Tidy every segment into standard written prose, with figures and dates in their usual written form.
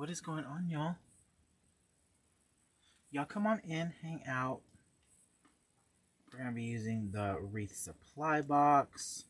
What is going on, y'all? Y'all come on in, hang out. We're going to be using the Wreath Supply Box.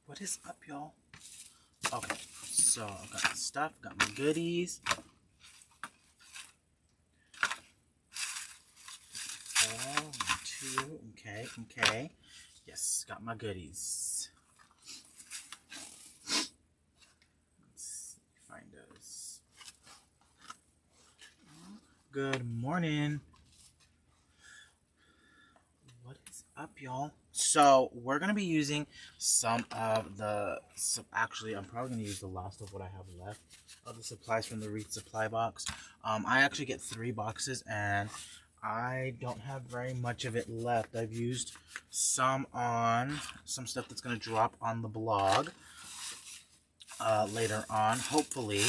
What is up, y'all? Okay, so I've got my stuff, got my goodies. Oh, 1, 2, okay. Yes, got my goodies. Let's find us. Good morning. What is up, y'all? So we're gonna be using some of the, actually I'm probably gonna use the last of what I have left of the supplies from the Wreath Supply Box. I actually get 3 boxes and I don't have very much of it left. I've used some on some stuff that's gonna drop on the blog later on. Hopefully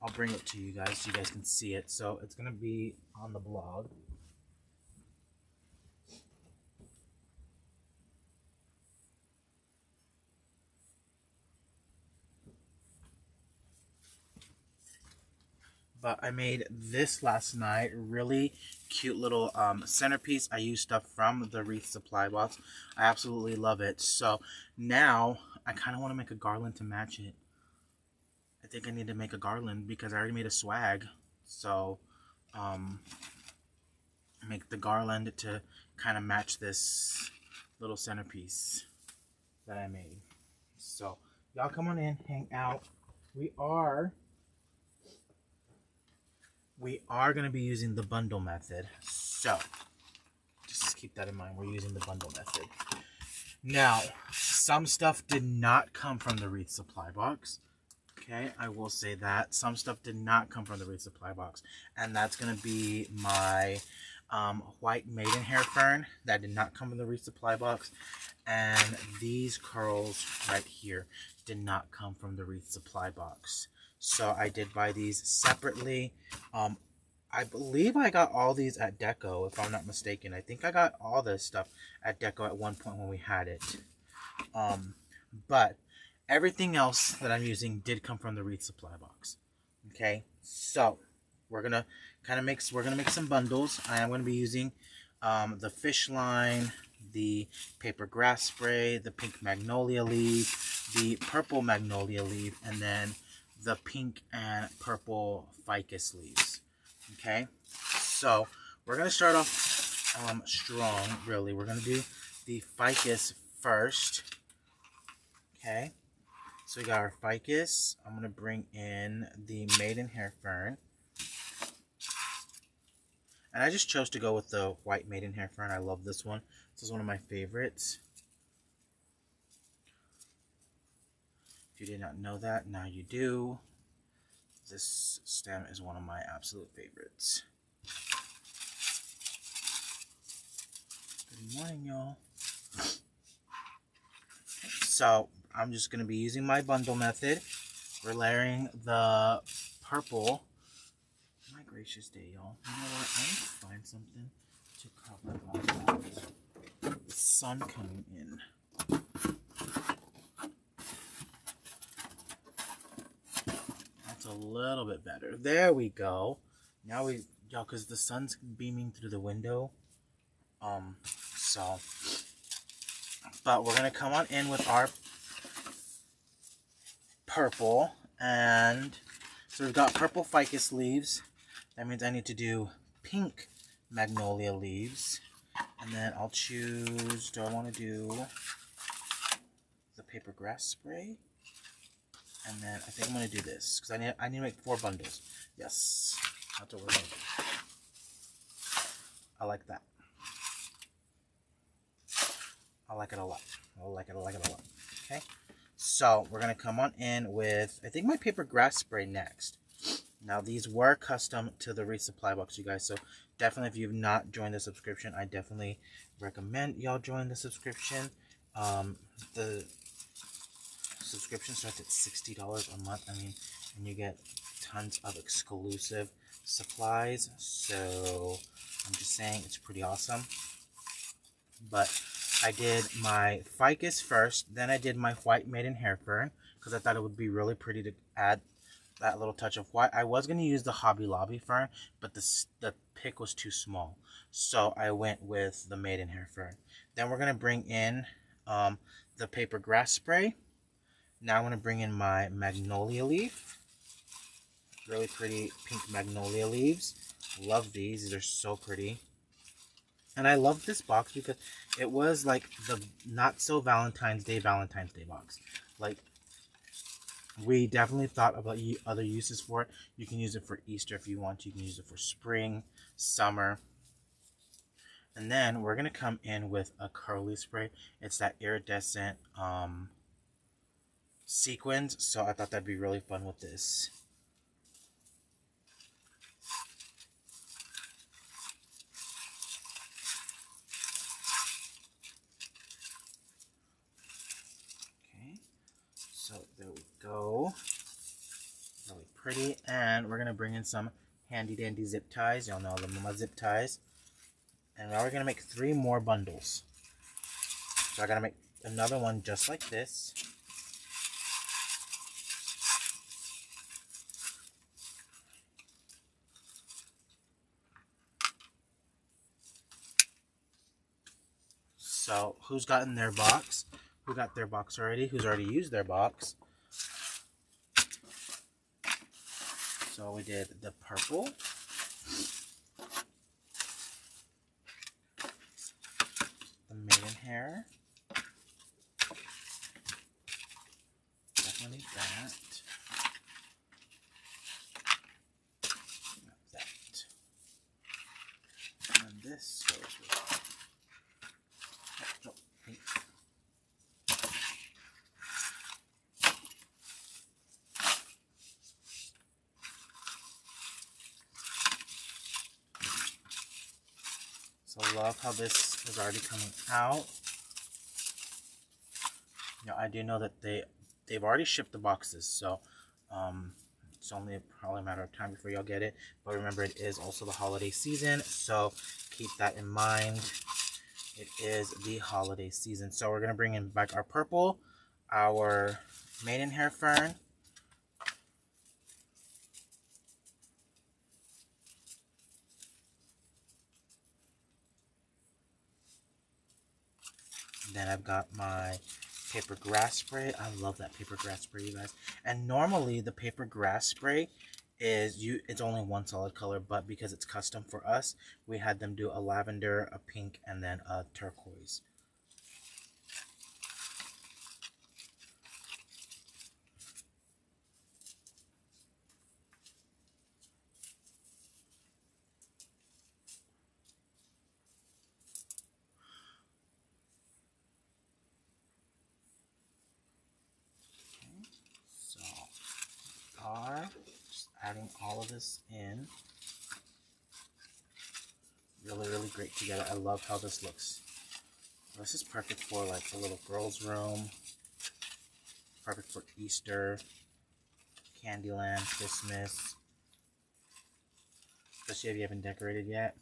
I'll bring it to you guys so you guys can see it. So it's gonna be on the blog. But I made this last night. Really cute little centerpiece. I used stuff from the Wreath Supply Box. I absolutely love it. So now I kind of want to make a garland to match it. I think I need to make a garland because I already made a swag. So make the garland to kind of match this little centerpiece that I made. So y'all come on in, hang out. We are going to be using the bundle method. So just keep that in mind. We're using the bundle method. Now, some stuff did not come from the Wreath Supply Box. Okay, I will say that. Some stuff did not come from the Wreath Supply Box. And that's going to be my white maidenhair fern. That did not come from the Wreath Supply Box. And these curls right here did not come from the Wreath Supply Box. So I did buy these separately. I believe I got all these at Deco, if I'm not mistaken. I think I got all this stuff at Deco at one point when we had it. But everything else that I'm using did come from the Wreath Supply Box. Okay, so we're gonna make some bundles. I am gonna be using the fish line, the paper grass spray, the pink magnolia leaf, the purple magnolia leaf, and then the pink and purple ficus leaves. Okay, so we're gonna start off strong. Really, we're gonna do the ficus first. Okay, so we got our ficus. I'm gonna bring in the maidenhair fern, and I just chose to go with the white maidenhair fern. I love this one. This is one of my favorites. If you did not know that, now you do. This stem is one of my absolute favorites. Good morning, y'all. So I'm just going to be using my bundle method. We're layering the purple. My gracious day, y'all. You know what? I need to find something to cover all that. The sun coming in. A little bit better. There we go. Now y'all, because the sun's beaming through the window. But we're gonna come on in with our purple, and so we've got purple ficus leaves. That means I need to do pink magnolia leaves, and then I'll choose. Do I want to do the paper grass spray? And then I think I'm going to do this, because I need to make 4 bundles. Yes, that's what we're going to do. I like that. I like it a lot. I like it a lot. Okay. So we're going to come on in with, I think, my paper grass spray next. Now, these were custom to the Wreath Supply Box, you guys. So definitely, if you've not joined the subscription, I definitely recommend y'all join the subscription. The subscription starts at $60 a month. I mean, and you get tons of exclusive supplies. So I'm just saying, it's pretty awesome. But I did my ficus first, then I did my white maiden hair fern because I thought it would be really pretty to add that little touch of white. I was going to use the Hobby Lobby fern, but the pick was too small, so I went with the maiden hair fern. Then we're going to bring in the paper grass spray. Now I'm going to bring in my magnolia leaf. Really pretty pink magnolia leaves. Love these. These are so pretty. And I love this box because it was like the not so Valentine's Day box. Like, we definitely thought about other uses for it. You can use it for Easter if you want. You can use it for spring, summer. And then we're going to come in with a curly spray. It's that iridescent sequins. So I thought that'd be really fun with this. So there we go. Really pretty. And we're going to bring in some handy dandy zip ties. Y'all know the Mama zip ties. And now we're going to make 3 more bundles. So I got to make another one just like this. So who's gotten their box? Who got their box already? Who's already used their box? So we did the purple, the maiden hair, definitely that, and this goes with pink. So I love how this is already coming out. Now I do know that they've already shipped the boxes, so it's only probably a matter of time before y'all get it. But remember, it is also the holiday season, so keep that in mind. It is the holiday season. So we're gonna bring in back our purple, our maiden hair fern, then I've got my paper grass spray. I love that paper grass spray, you guys. And normally the paper grass spray it's only one solid color, but because it's custom for us, we had them do a lavender, a pink, and then a turquoise. Just adding all of this in. Really great together. I love how this looks. This is perfect for like the little girl's room. Perfect for Easter, Candyland, Christmas. Especially if you haven't decorated yet.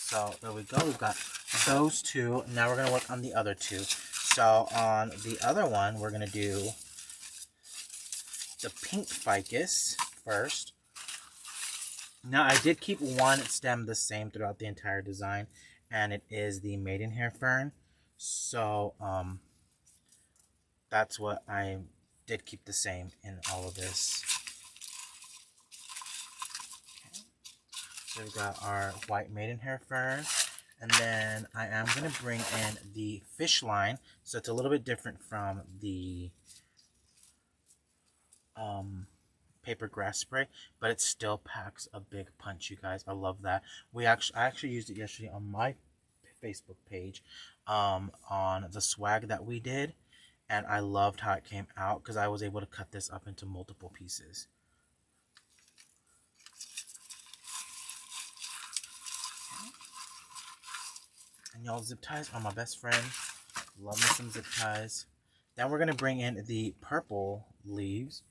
So there we go. We've got those two. Now we're going to work on the other two. So on the other one, we're going to do the pink ficus first. Now I did keep one stem the same throughout the entire design, and it is the maidenhair fern. So that's what I did keep the same in all of this. So we've got our white maidenhair fern, And then I am going to bring in the fish line. So it's a little bit different from the paper grass spray, but it still packs a big punch, you guys. I love that. I actually used it yesterday on my Facebook page on the swag that we did, and I loved how it came out because I was able to cut this up into multiple pieces. And y'all, zip ties are my best friend. Love me some zip ties. Then we're going to bring in the purple leaves.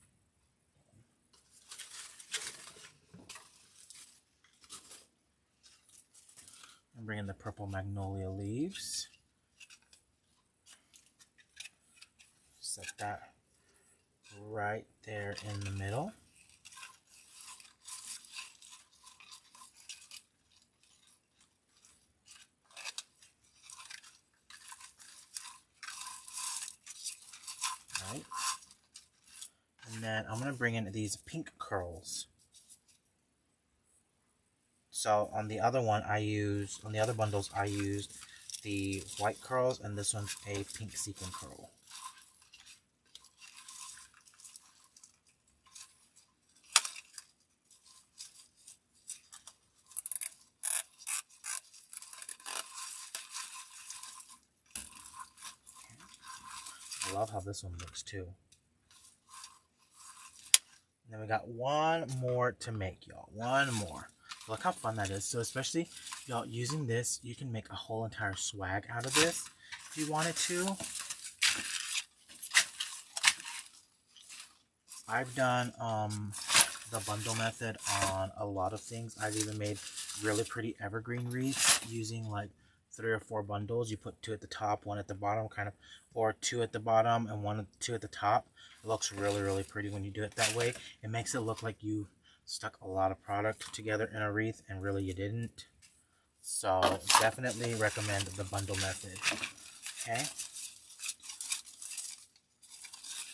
And bring in the purple magnolia leaves. Set that right there in the middle. Right. And then I'm going to bring in these pink curls. So on the other one on the other bundles I used the white curls, and this one's a pink sequin curl. I love how this one looks too. And then we got one more to make, y'all. One more. Look how fun that is. So especially, y'all, using this, you can make a whole entire swag out of this if you wanted to. I've done the bundle method on a lot of things. I've even made really pretty evergreen wreaths using like 3 or 4 bundles. You put 2 at the top, 1 at the bottom, kind of, or 2 at the bottom and 2 at the top. It looks really, really pretty when you do it that way. It makes it look like you stuck a lot of product together in a wreath, and really you didn't. So definitely recommend the bundle method. Okay.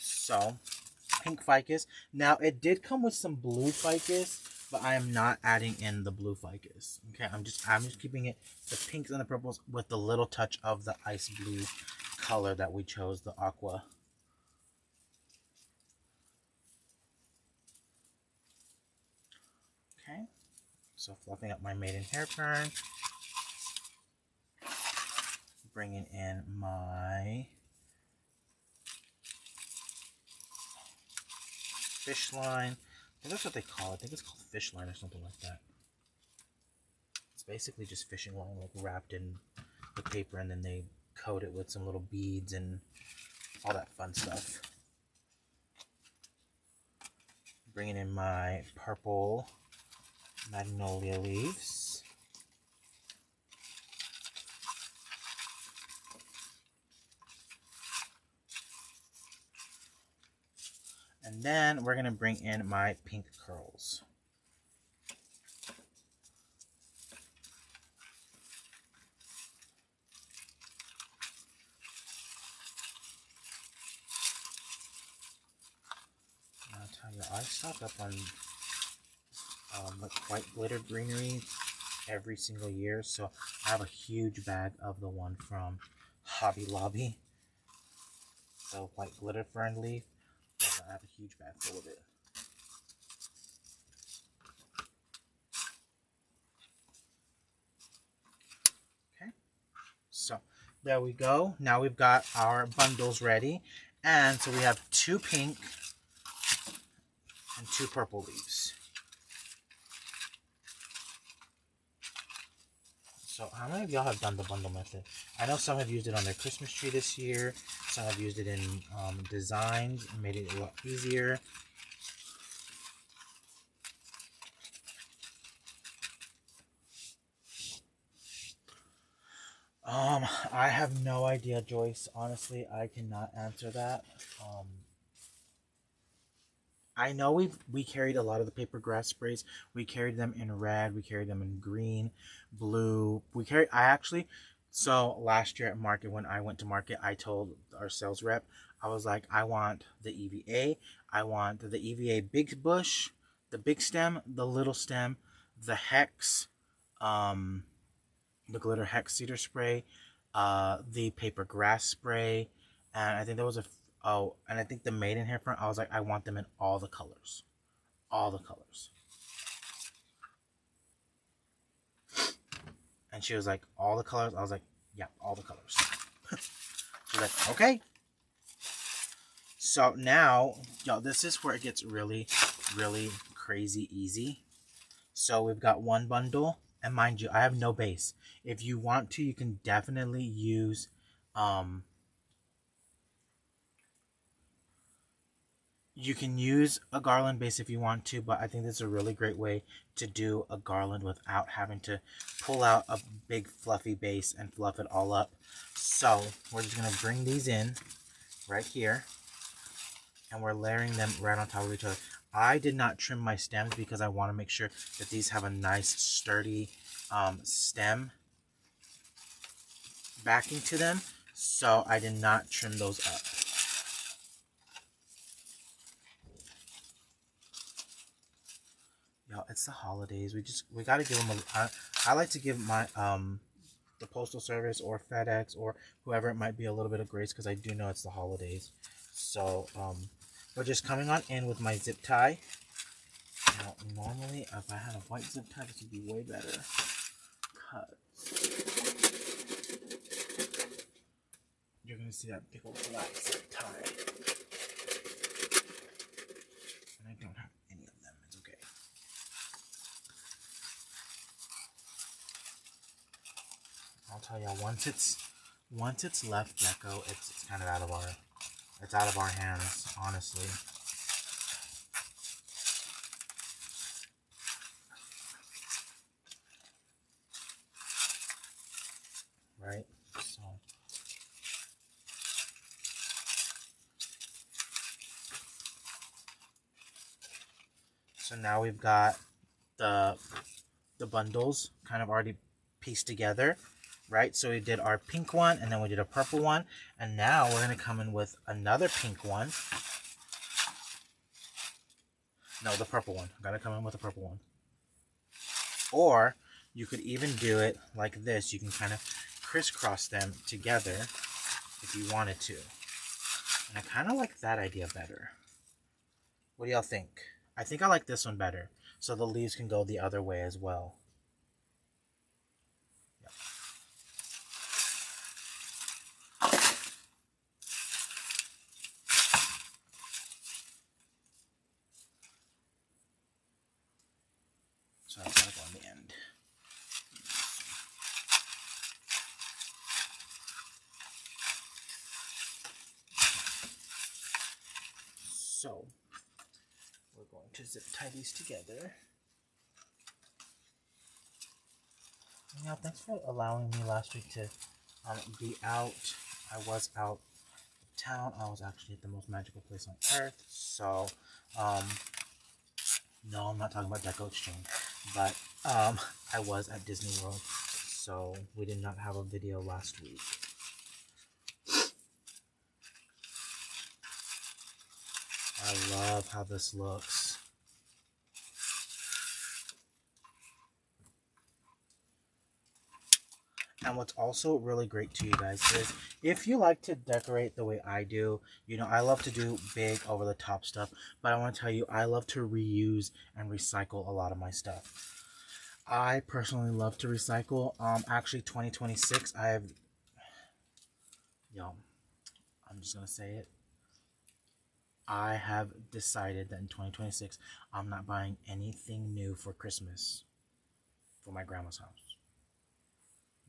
So pink ficus. Now it did come with some blue ficus, but I am not adding in the blue ficus. Okay, I'm just keeping it the pinks and the purples with the little touch of the ice blue color that we chose, the aqua. Okay, so fluffing up my maiden hairpin, bringing in my fish line. I think that's what they call it. I think it's called fish line or something like that. It's basically just fishing line, like wrapped in the paper, and then they coat it with some little beads and all that fun stuff. Bringing in my purple magnolia leaves. And then we're going to bring in my pink curls. I'll tell you, I stock up on white glittered greenery every single year, so I have a huge bag of the one from Hobby Lobby. The white glitter fern leaf. I have a huge bag full of it. Okay, so there we go. Now we've got our bundles ready, and so we have 2 pink and 2 purple leaves. So how many of y'all have done the bundle method? I know some have used it on their Christmas tree this year. Some have used it in designs and made it a lot easier. I have no idea, Joyce. Honestly, I cannot answer that. I know we carried a lot of the paper grass sprays. We carried them in red. We carried them in green, blue. So last year at market, when I went to market, I told our sales rep, I was like, I want the EVA. I want the EVA big bush, the big stem, the little stem, the hex, the glitter hex cedar spray, the paper grass spray, and I think there was and I think the maiden hair front, I was like, I want them in all the colors. All the colors. And she was like, all the colors? I was like, yeah, all the colors. She's like, okay. So now, y'all, this is where it gets really, really crazy easy. So we've got one bundle, and mind you, I have no base. If you want to, you can definitely use, you can use a garland base if you want to, but I think this is a really great way to do a garland without having to pull out a big fluffy base and fluff it all up. So we're just going to bring these in right here, and we're layering them right on top of each other. I did not trim my stems because I want to make sure that these have a nice sturdy stem backing to them, so I did not trim those up. Yo, it's the holidays. We gotta give them I like to give my the postal service or FedEx or whoever it might be a little bit of grace, because I do know it's the holidays. So we're just coming on in with my zip tie. Now, normally, if I had a white zip tie, this would be way better. You're going to see that big old black zip tie. And I don't have any of them. It's okay. I'll tell y'all, once it's left Deco, it's kind of out of our hands, honestly. Right? So now we've got the bundles kind of already pieced together, right? So we did our pink one, and then we did a purple one, and now we're going to come in with another pink one. No, the purple one. I'm going to come in with a purple one. Or you could even do it like this. You can kind of crisscross them together if you wanted to. And I kind of like that idea better. What do y'all think? I think I like this one better, so the leaves can go the other way as well. Yep. So I've got to go on the end. So we're going to zip tie these together. Now, thanks for allowing me last week to be out. I was out of town. I was actually at the most magical place on earth. So, no, I'm not talking about DecoExchange, but I was at Disney World. So we did not have a video last week. I love how this looks. And what's also really great to you guys is, if you like to decorate the way I do, you know, I love to do big over-the-top stuff, but I want to tell you, I love to reuse and recycle a lot of my stuff. I personally love to recycle. Actually, 2026, I'm just going to say it. I have decided that in 2026, I'm not buying anything new for Christmas for my grandma's house.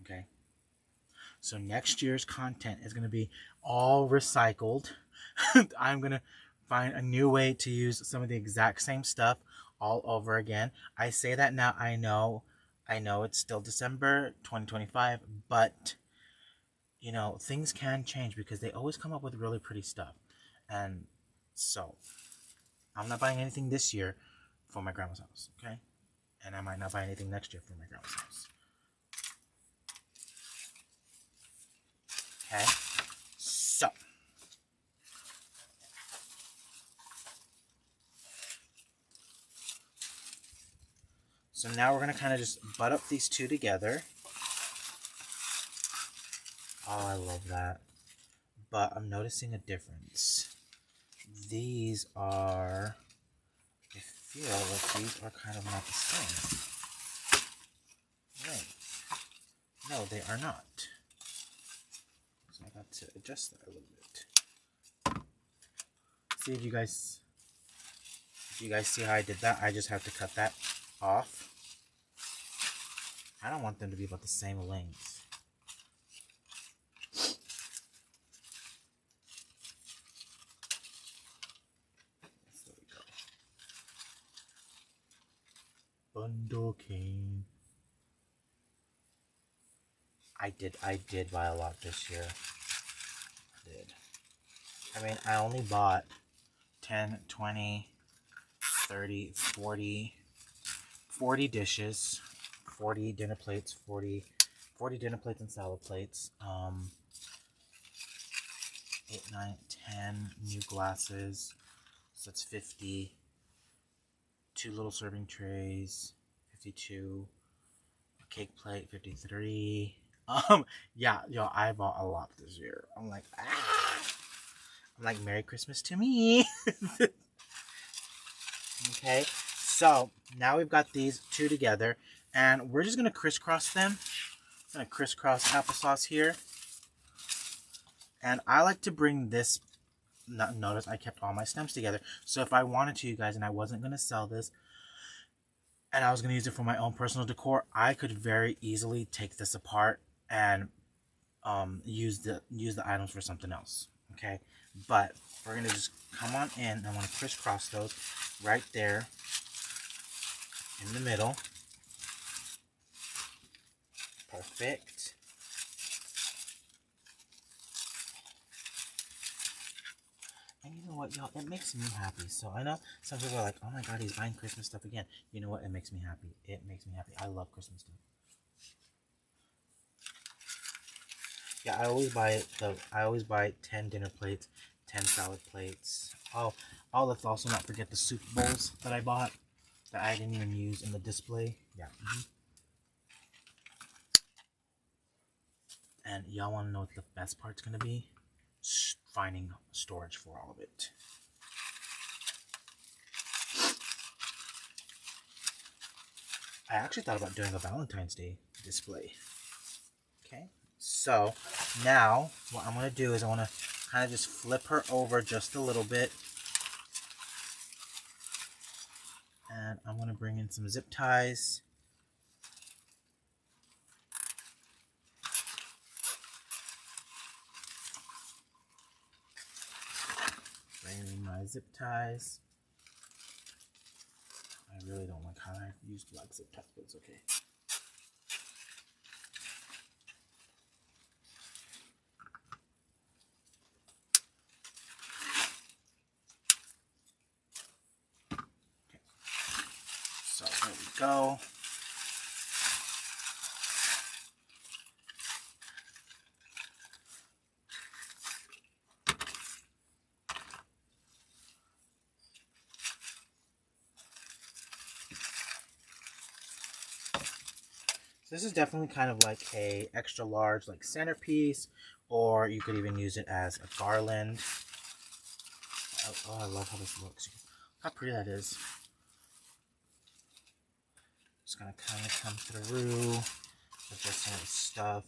Okay? So next year's content is going to be all recycled. I'm going to find a new way to use some of the exact same stuff all over again. I say that now. I know it's still December 2025, but you know, things can change because they always come up with really pretty stuff. And so I'm not buying anything this year for my grandma's house, okay? And I might not buy anything next year for my grandma's house. Okay? So now we're going to kind of just butt up these two together. Oh, I love that. But I'm noticing a difference. These are, I feel like these are kind of not the same. Wait. No, they are not. So I got to adjust that a little bit. See if you guys see how I did that? I just have to cut that off. I don't want them to be about the same length. There we go. Bundle cane. I did buy a lot this year. I did. I mean, I only bought 10, 20, 30, 40 dishes, 40 dinner plates, 40 dinner plates and salad plates, 8, 9, 10 new glasses, so that's 50, 2 little serving trays, 52, a cake plate, 53. Yeah, yo, I bought a lot this year. I'm like, Merry Christmas to me. Okay, so now we've got these two together, and we're just gonna crisscross them. I'm gonna crisscross applesauce here, and I like to bring this. Notice I kept all my stems together. So if I wanted to, you guys, and I wasn't gonna sell this, and I was gonna use it for my own personal decor, I could very easily take this apart and use the items for something else. Okay, but we're gonna just come on in. I want to crisscross those right there in the middle. Perfect. And you know what, y'all? It makes me happy. So I know some people are like, oh my god, he's buying Christmas stuff again. You know what? It makes me happy. It makes me happy. I love Christmas stuff. Yeah, I always buy 10 dinner plates, 10 salad plates. Oh, let's also not forget the soup bowls that I bought that I didn't even use in the display. Yeah. And y'all want to know what the best part's going to be? Finding storage for all of it. I actually thought about doing a Valentine's Day display. Okay. So now what I'm going to do is I want to kind of just flip her over just a little bit. And I'm going to bring in some zip ties. Bring in my zip ties. I really don't like how I used black zip ties, but it's okay. So there we go. This is definitely kind of like a extra large like centerpiece, or you could even use it as a garland. Oh, I love how this looks. How pretty that is. Just gonna kind of come through with just some of the stuff.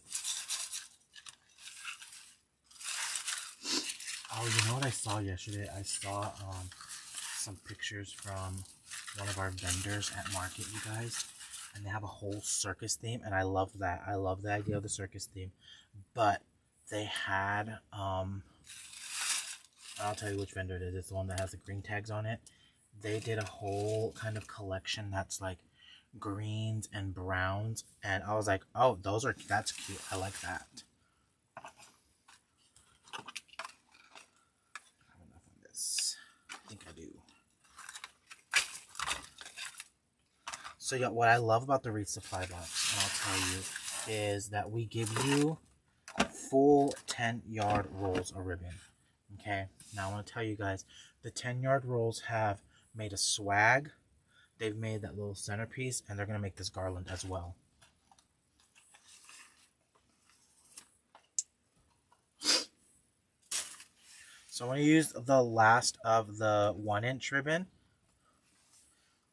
Oh, you know what I saw yesterday? I saw some pictures from one of our vendors at market, you guys. And they have a whole circus theme, and I love that. I love the idea of the circus theme. But they had, I'll tell you which vendor it is. It's the one that has the green tags on it. They did a whole kind of collection that's like greens and browns. And I was like, oh, that's cute. I like that. I have enough on this. I think I do. So yeah, what I love about the Wreath Supply Box, and I'll tell you, is that we give you full 10-yard rolls of ribbon. Okay, now I want to tell you guys, the 10-yard rolls have made a swag. They've made that little centerpiece, and they're going to make this garland as well. So I'm going to use the last of the 1-inch ribbon.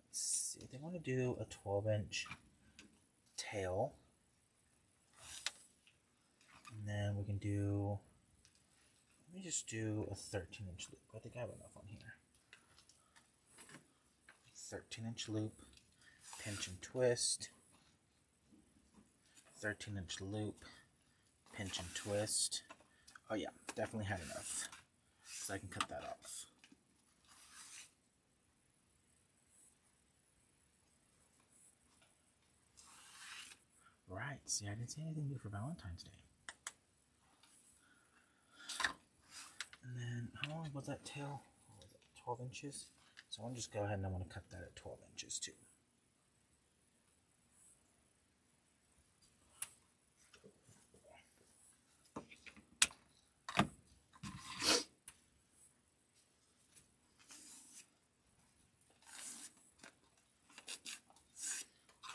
Let's see, I think I want to do a 12-inch tail. And then we can do, let me just do a 13-inch loop. I think I have enough on here. 13-inch loop, pinch and twist. 13-inch loop, pinch and twist. Oh yeah, definitely had enough. So I can cut that off. Right, see, I didn't see anything new for Valentine's Day. And then, how long was that tail? What was it, 12 inches? So I'm going to just go ahead and I'm going to cut that at 12 inches too.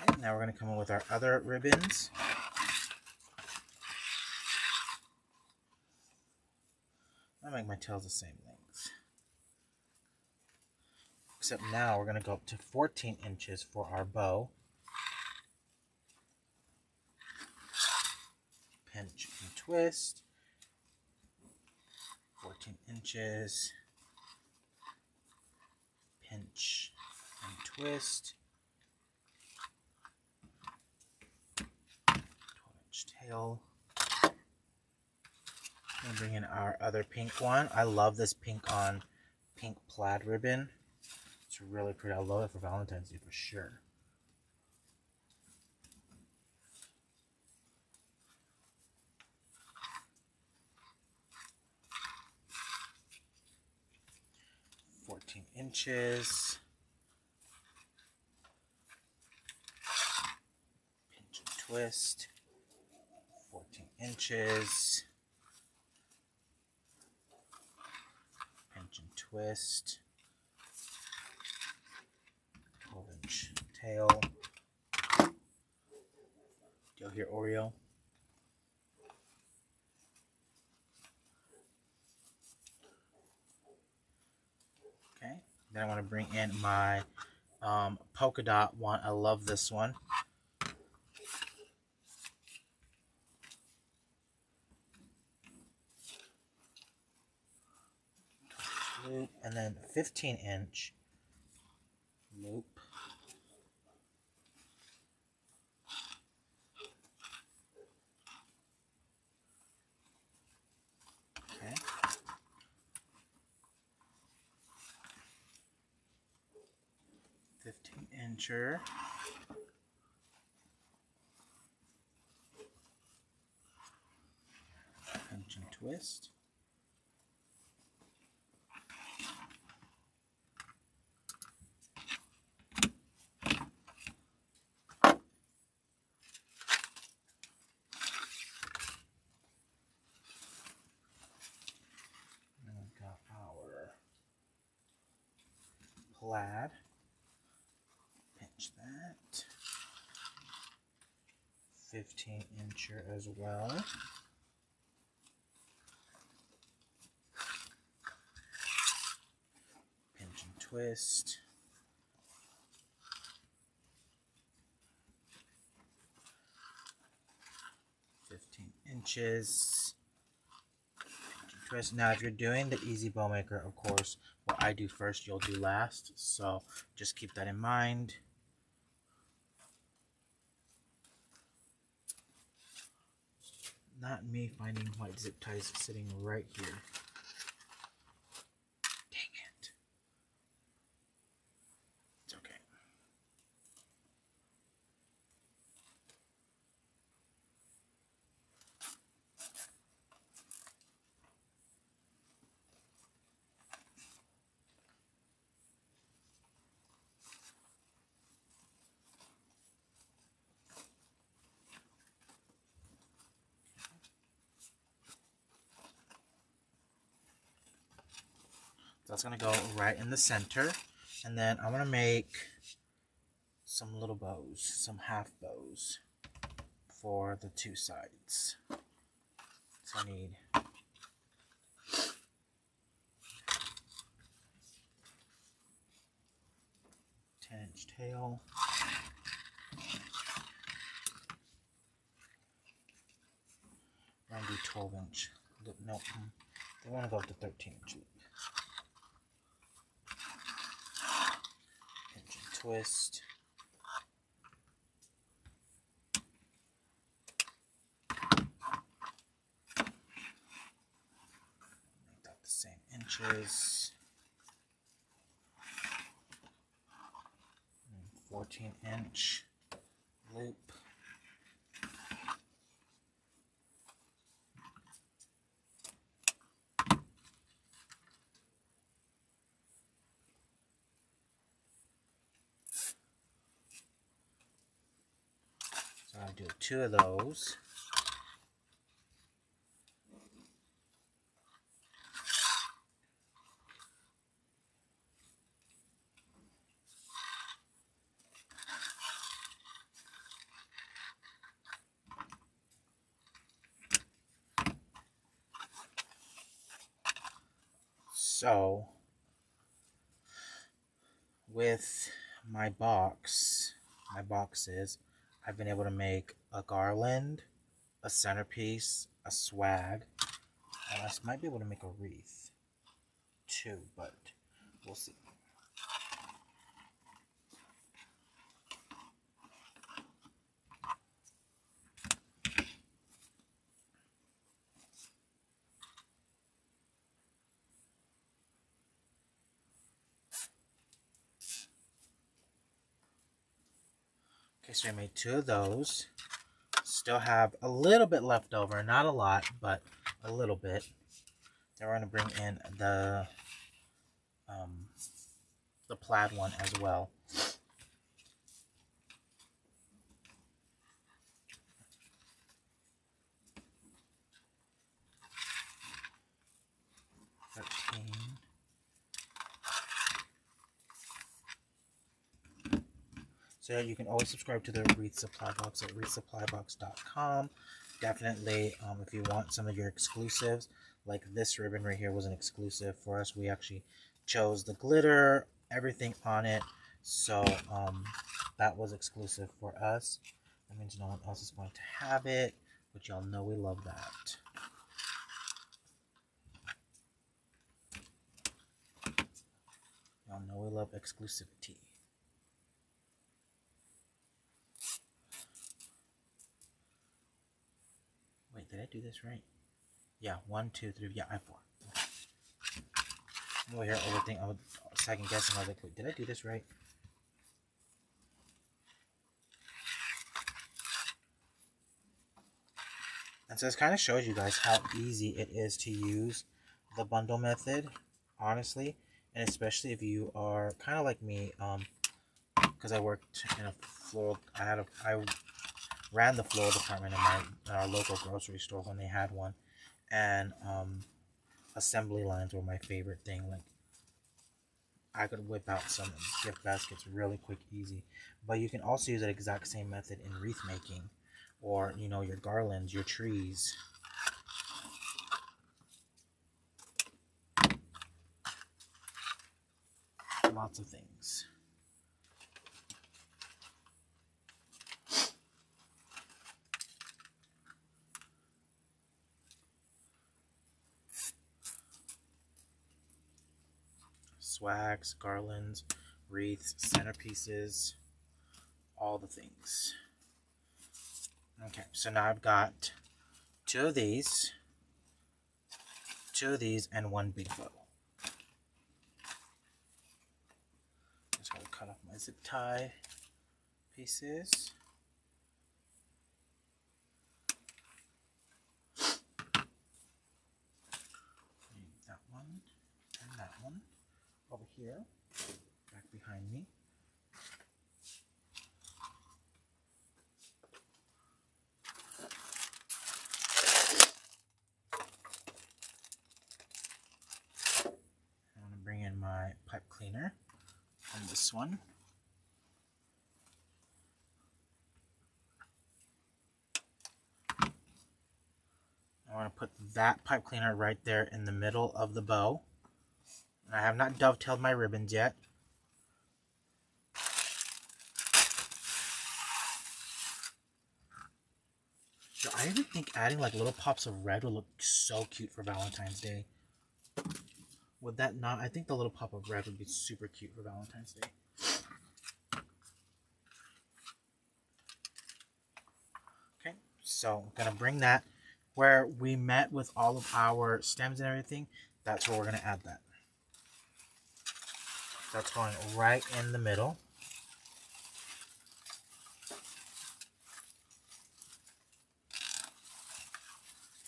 Okay, now we're going to come in with our other ribbons. I'll make my tails the same length. Except now we're going to go up to 14 inches for our bow. Pinch and twist. 14 inches. Pinch and twist. 12-inch tail. And bring in our other pink one. I love this pink on pink plaid ribbon. It's really pretty. I love it for Valentine's Day for sure. Inches. Pinch and twist. 14 inches. Pinch and twist. 12-inch tail. Do you hear Oreo? Okay, then I want to bring in my polka dot one. I love this one. Loop, and then 15-inch loop. Okay. Incher. Pinch and twist. And we've got our plaid. Pinch that. 15-incher as well. Pinch and twist. 15 inches. Pinch and twist. Now, if you're doing the Easy Bow Maker, of course, what I do first, you'll do last. So just keep that in mind. Not me finding white zip ties sitting right here. Dang it. It's okay. That's going to go right in the center. And then I'm going to make some little bows, some half bows for the two sides. So I need inch tail. I'm gonna do 12 inch. Nope. I want to go up to 13 inch loop. Pinch and twist. Make that the same inches. 14 inch loop. So I'll do 2 of those. So, with my boxes, I've been able to make a garland, a centerpiece, a swag, and I might be able to make a wreath too, but we'll see. Okay, so I made 2 of those. Still have a little bit left over, not a lot, but a little bit. Then we're going to bring in the plaid one as well. So you can always subscribe to the Wreath Supply Box at wreathsupplybox.com. Definitely, if you want some of your exclusives, like this ribbon right here was an exclusive for us. We actually chose the glitter, everything on it. So that was exclusive for us. That means no one else is going to have it, but y'all know we love that. Y'all know we love exclusivity. Wait, did I do this right? Yeah, 1, 2, 3. Yeah, I have 4. Okay. Over here, overthink. I was second guessing. I was like, wait, did I do this right? And so this kind of shows you guys how easy it is to use the bundle method, honestly, and especially if you are kind of like me, because I worked in a floral. I ran the floral department in our local grocery store when they had one, and assembly lines were my favorite thing. Like, I could whip out some gift baskets really quick, easy. But you can also use that exact same method in wreath making, or your garlands, your trees. Lots of things. Swags, garlands, wreaths, centerpieces, all the things. Okay, so now I've got 2 of these, 2 of these, and 1 big bow. Just gotta cut off my zip tie pieces. That one and that one over here, back behind me. I'm gonna bring in my pipe cleaner on this one. I want to put that pipe cleaner right there in the middle of the bow. I have not dovetailed my ribbons yet. So I even think adding like little pops of red would look so cute for Valentine's Day. Would that not? I think the little pop of red would be super cute for Valentine's Day. Okay, so I'm going to bring that where we met with all of our stems and everything. That's where we're going to add that. That's going right in the middle.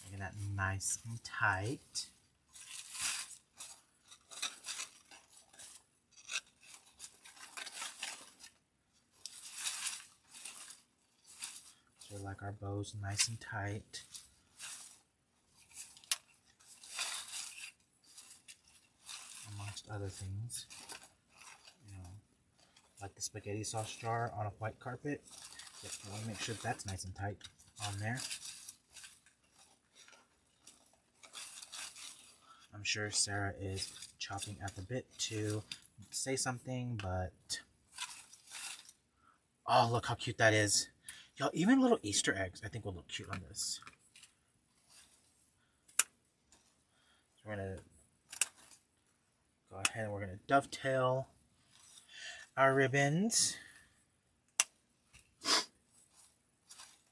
Making that nice and tight. So we like our bows nice and tight. Amongst other things. You know, like the spaghetti sauce jar on a white carpet. Yep, I want to make sure that's nice and tight on there. I'm sure Sarah is chopping at the bit to say something, but oh, look how cute that is. Y'all, even little Easter eggs I think will look cute on this. So we're going to go ahead and we're going to dovetail our ribbons.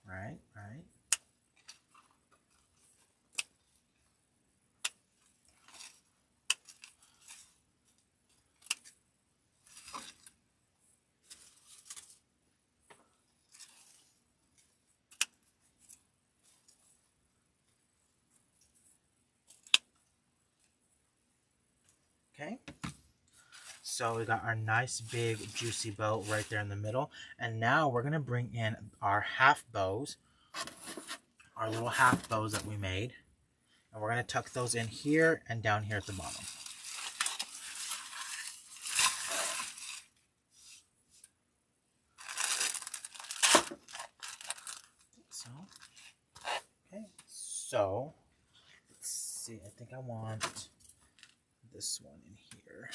Right. Okay, so we got our nice big juicy bow right there in the middle, and now we're gonna bring in our half bows, our little half bows that we made, and we're gonna tuck those in here and down here at the bottom. So, okay, so let's see. I think I want this one in here.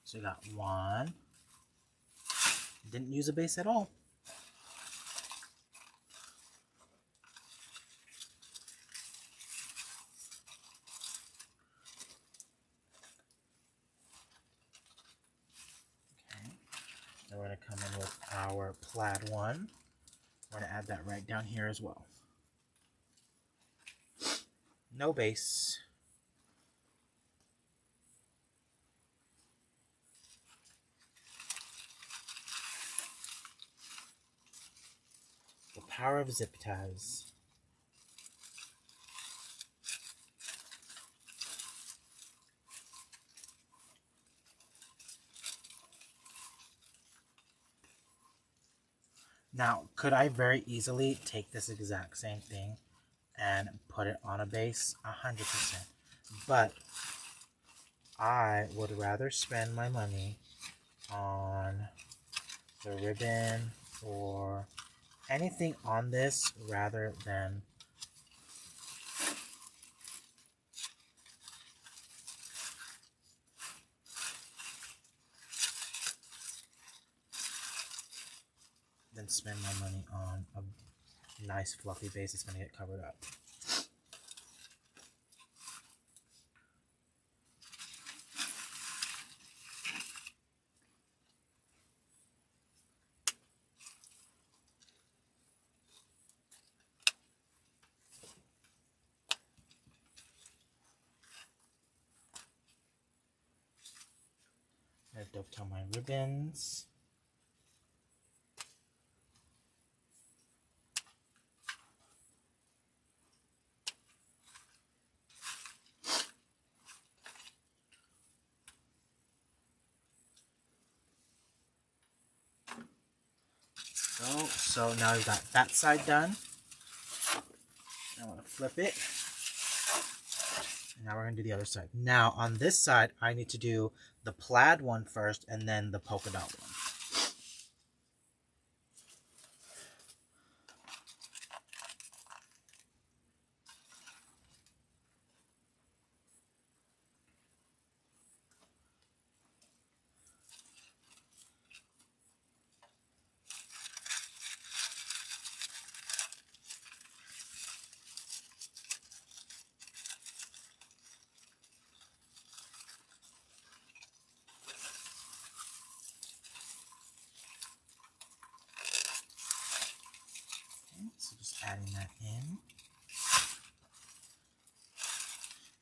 So we got one. Didn't use a base at all. Okay. Then we're going to come in with our plaid one. We're going to add that right down here as well. No base. The power of zip ties. Now, could I very easily take this exact same thing and put it on a base? 100%. But I would rather spend my money on the ribbon or anything on this rather than spend my money on a nice fluffy base that's going to get covered up. I dovetail my ribbons. So now we've got that side done. I want to flip it. Now we're going to do the other side. Now on this side, I need to do the plaid one first and then the polka dot one. So just adding that in.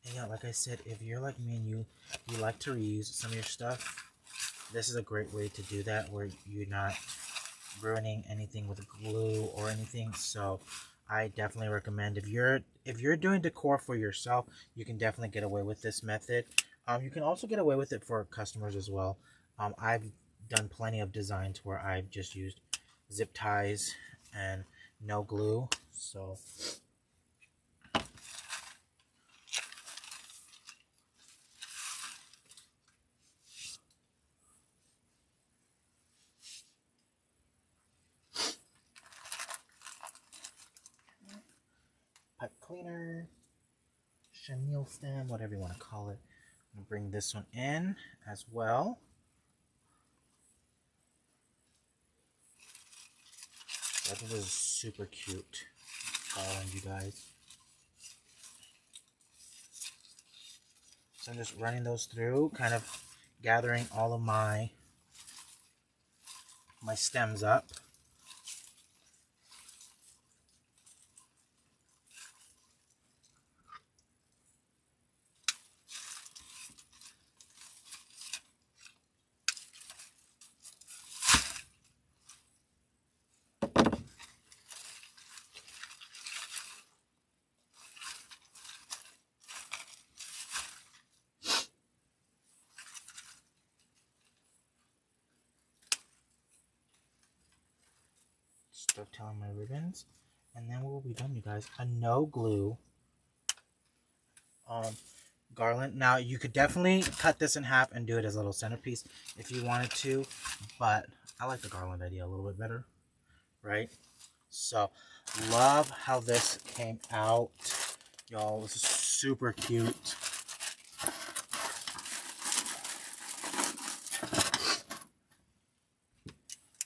And yeah, like I said, if you're like me and you like to reuse some of your stuff, this is a great way to do that where you're not ruining anything with glue or anything. So I definitely recommend if you're doing decor for yourself, you can definitely get away with this method. You can also get away with it for customers as well. I've done plenty of designs where I've just used zip ties and no glue. So pipe cleaner, chenille stem, whatever you want to call it. I'm gonna bring this one in as well. I think this is super cute garland, you guys. So I'm just running those through, kind of gathering all of my stems up. Dovetailing my ribbons, and then we'll be done, you guys. A no glue garland. Now you could definitely cut this in half and do it as a little centerpiece if you wanted to, but I like the garland idea a little bit better, right? So love how this came out, y'all. This is super cute.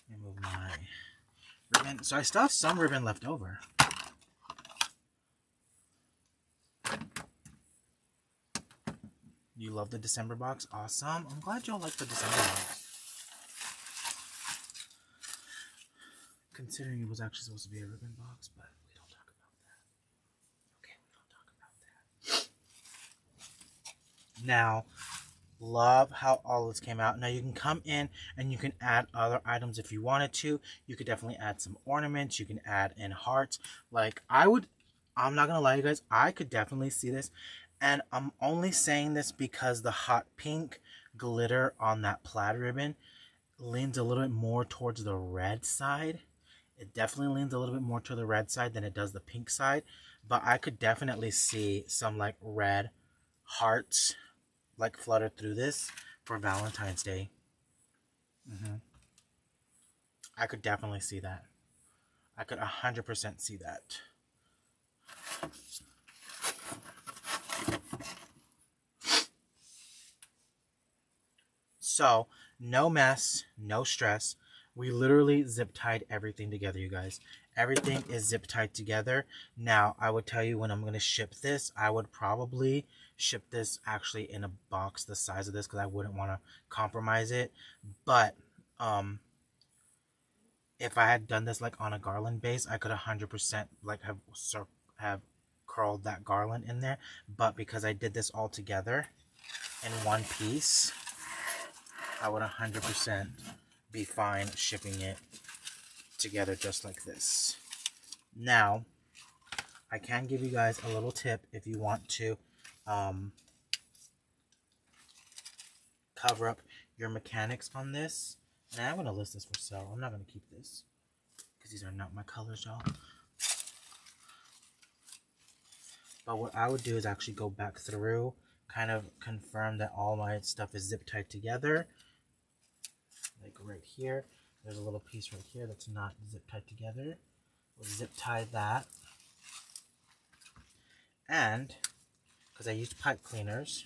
Let me move my ribbon. So I still have some ribbon left over. You love the December box? Awesome. I'm glad y'all like the December box. Considering it was actually supposed to be a ribbon box, but we don't talk about that. Okay, we don't talk about that. Now, love how all this came out. Now you can come in and you can add other items if you wanted to. You could definitely add some ornaments. You can add in hearts. Like I'm not gonna lie, you guys, I could definitely see this. And I'm only saying this because the hot pink glitter on that plaid ribbon leans a little bit more towards the red side. It definitely leans a little bit more to the red side than it does the pink side. But I could definitely see some like red hearts like fluttered through this for Valentine's Day. I could definitely see that. I could 100% see that. So, no mess, no stress. We literally zip tied everything together, you guys. Everything is zip tied together. Now, I would tell you when I'm going to ship this, I would probably ship this actually in a box the size of this because I wouldn't want to compromise it. But, if I had done this like on a garland base, I could 100% like have curled that garland in there. But because I did this all together in one piece, I would 100% be fine shipping it together just like this. Now, I can give you guys a little tip if you want to cover up your mechanics on this. And I'm going to list this for sale. I'm not going to keep this. because these are not my colors, y'all. But what I would do is actually go back through, kind of confirm that all my stuff is zip tied together. Like right here, there's a little piece right here that's not zip tied together. We'll zip tie that. And, because I used pipe cleaners,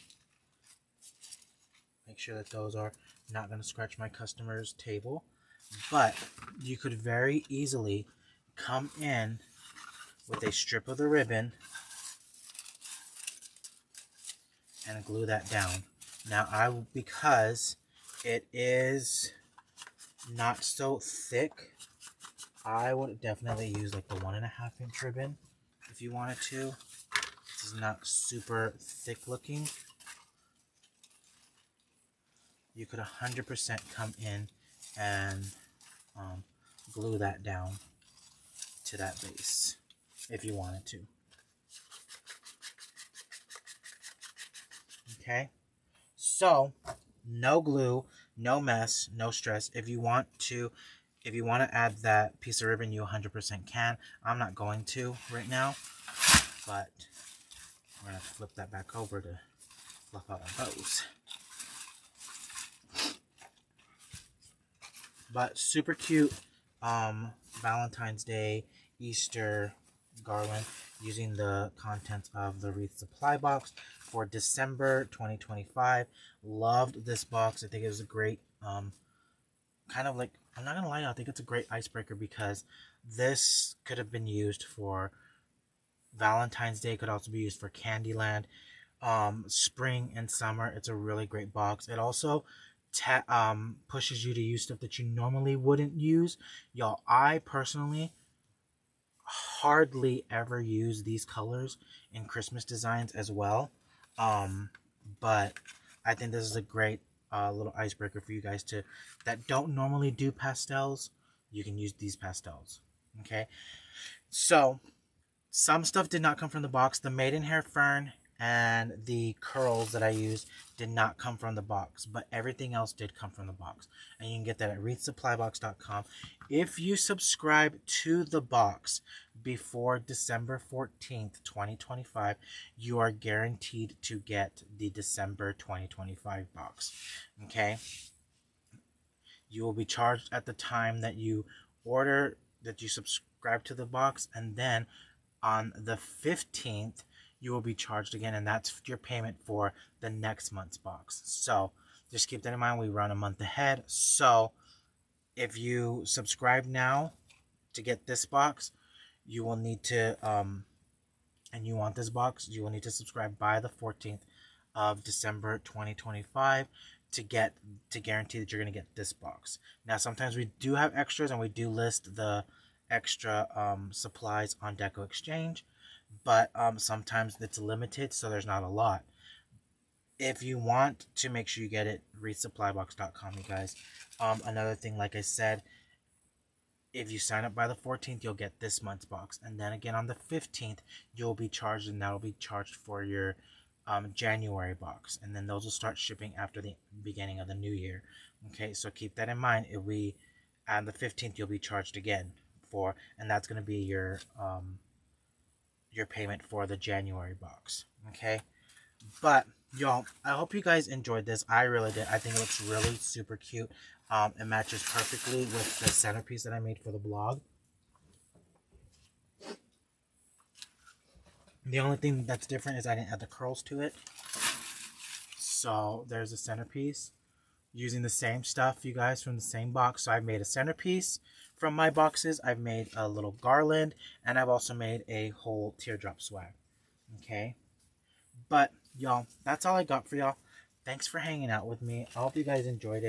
make sure that those are not going to scratch my customer's table. But you could very easily come in with a strip of the ribbon and glue that down. Now, because it is not so thick, I would definitely use like the 1.5 inch ribbon if you wanted to. This is not super thick looking. You could 100% come in and glue that down to that base if you wanted to. Okay, so no glue, no mess, no stress. If you want to add that piece of ribbon, you 100% can. I'm not going to right now, but we're gonna flip that back over to fluff out our bows. But super cute Valentine's Day, Easter garland using the contents of the Wreath Supply Box for December 2025. Loved this box. I think it was a great kind of like, I'm not gonna lie, I think it's a great icebreaker because this could have been used for Valentine's Day, could also be used for Candyland, spring and summer. It's a really great box. It also pushes you to use stuff that you normally wouldn't use. Y'all, I personally hardly ever use these colors in Christmas designs as well, but I think this is a great little icebreaker for you guys that don't normally do pastels. You can use these pastels. Okay, so some stuff did not come from the box. The maidenhair fern and the curls that I used did not come from the box, but everything else did come from the box. And you can get that at wreathsupplybox.com. If you subscribe to the box before December 14th, 2025, you are guaranteed to get the December 2025 box. Okay? You will be charged at the time that you order, that you subscribe to the box, and then on the 15th, you will be charged again, and that's your payment for the next month's box. So just keep that in mind. We run a month ahead. So if you subscribe now to get this box, you will need to, and you want this box, you will need to subscribe by the 14th of December 2025 to guarantee that you're going to get this box. Now, sometimes we do have extras, and we do list the extra supplies on DecoExchange, but sometimes it's limited, so there's not a lot. If you want to make sure you get it, wreathsupplybox.com, you guys. Another thing, like I said, if you sign up by the 14th, you'll get this month's box, and then again on the 15th, you'll be charged, and that'll be charged for your January box, and then those will start shipping after the beginning of the new year. Okay, so keep that in mind. If we on the 15th, you'll be charged again for, and that's going to be your payment for the January box. Okay, but y'all, I hope you guys enjoyed this. I really did. I think it looks really super cute. It matches perfectly with the centerpiece that I made for the blog. The only thing that's different is I didn't add the curls to it. So there's a centerpiece using the same stuff, you guys, from the same box. So I've made a centerpiece from my boxes. I've made a little garland, and I've also made a whole teardrop swag. Okay, but y'all, that's all I got for y'all. Thanks for hanging out with me. I hope you guys enjoyed it.